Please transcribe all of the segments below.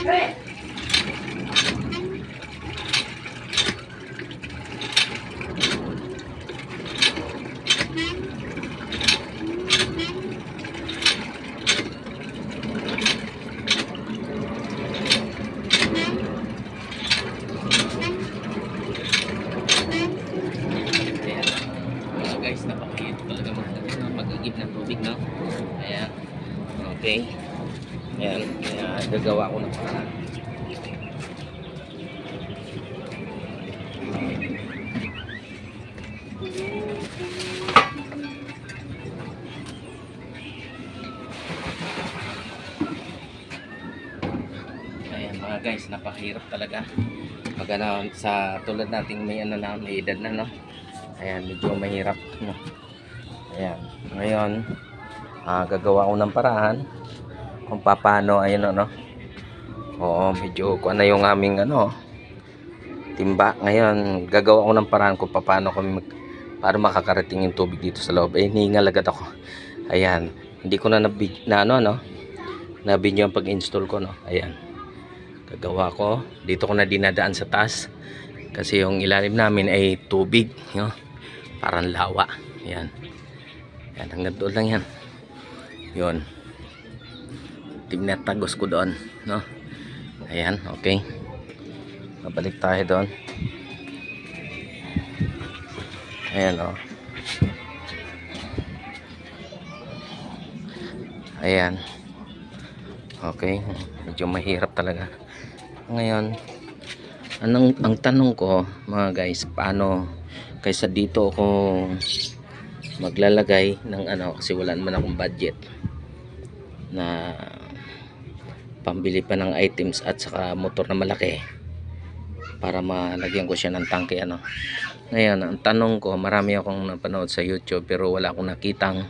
Guys, napakahirap talaga mag-igib ng tubig, no? Ayan. Okay. Ayan. Kaya gagawa ko ng paraan. Ayan mga guys, napakahirap talaga. Pag ano, sa tulad nating may ano na, may edad na, no? Ayan, medyo mahirap, no? Ayan. Ngayon, gagawa ko ng paraan kung paano, ayun, no? Oo, medyo kung ano yung aming ano, timba. Ngayon, gagawa ko ng paraan kung paano kami para makakarating yung tubig dito sa loob. Eh, hiningal agad ako. Ayan. Hindi ko na nabidyo ang pag-install ko, no? Ayan. Gagawa ko. Dito ko na dinadaan sa taas. Kasi yung ilalim namin ay tubig, no? Parang lawa. Ayan. Ayan, hanggang doon lang yan. Yun. Tinatagos ko doon, no? Ayan, okay. Babalik tayo doon. Ayan, oh. Ayan. Okay. Medyo mahirap talaga. Ngayon, ang tanong ko, mga guys, paano kaysa dito ako maglalagay ng ano, kasi wala naman akong budget na pambili pa ng items at saka motor na malaki para malagyan ko siya ng tangke, ano. Ngayon, ang tanong ko, marami akong napanood sa YouTube pero wala akong nakitang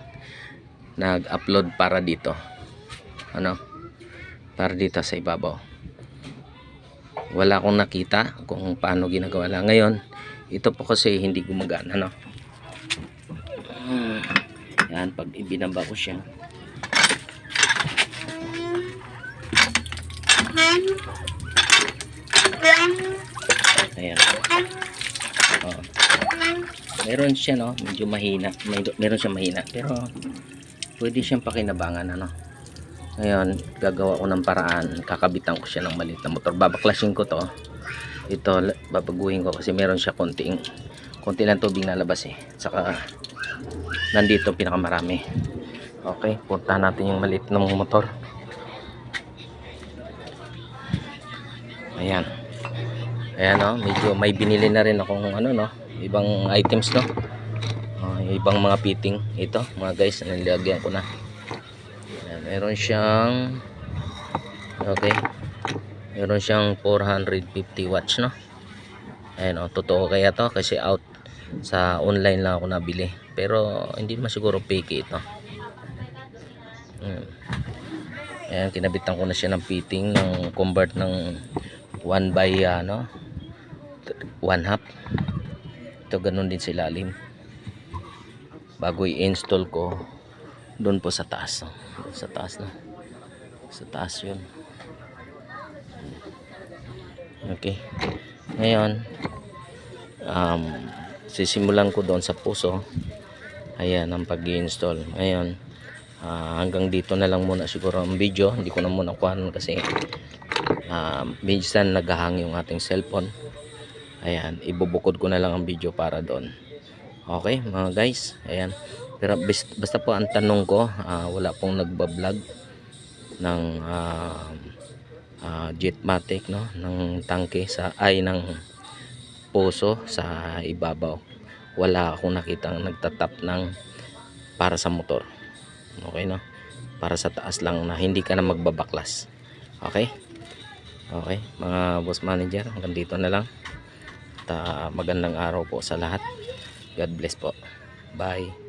nag-upload para dito, ano, para dito sa ibabaw. Wala akong nakita kung paano ginagawa lang. Ngayon, ito po kasi hindi gumagana, no? Yan, pag ibinaba ko siya. Ayan. Oh. Meron siya, no? Medyo mahina. Meron siya mahina. Pero, pwede siyang pakinabangan, ano? Ngayon, gagawa ko ng paraan. Kakabitan ko siya ng maliit na motor. Babaklasin ko to. Ito, babaguhin ko kasi meron siya konti lang tubig na labas, eh. Saka, nandito pinakamarami. Okay, puntahan natin yung maliit na motor. Ayan. Ayan, no? Medyo may binili na rin akong ano, no? Ibang items, no? Ibang mga fitting. Ito, mga guys, nilagyan ko na. Ayan, meron siyang okay. Meron siyang 450 watts, no? Ayan, oh, totoo kaya to kasi out sa online lang ako nabili. Pero hindi naman siguro fake ito. Ayan, kinabitan ko na siya ng fitting ng convert ng 1 by 1/2. Ito ganun din sa ilalim. Bago i-install ko doon po sa taas, no? Sa taas, no? Sa taas yun. Okay. Ngayon, sisimulan ko doon sa puso. Ayan ang pag-i-install. Ngayon, hanggang dito na lang muna siguro ang video. Hindi ko na muna kuhanan kasi minsan naghahang yung ating cellphone. Ayan, ibubukod ko na lang ang video para doon. Okay mga guys, ayan. Pero basta po ang tanong ko, wala pong nagbablog ng Jetmatic, no, ng tangke ng puso sa ibabaw. Wala akong nakitang nagtatap ng para sa motor. Okay, no? Para sa taas lang na hindi ka na magbabaklas. Okay? Okay, mga boss manager, hanggang dito na lang. At magandang araw po sa lahat. God bless po. Bye.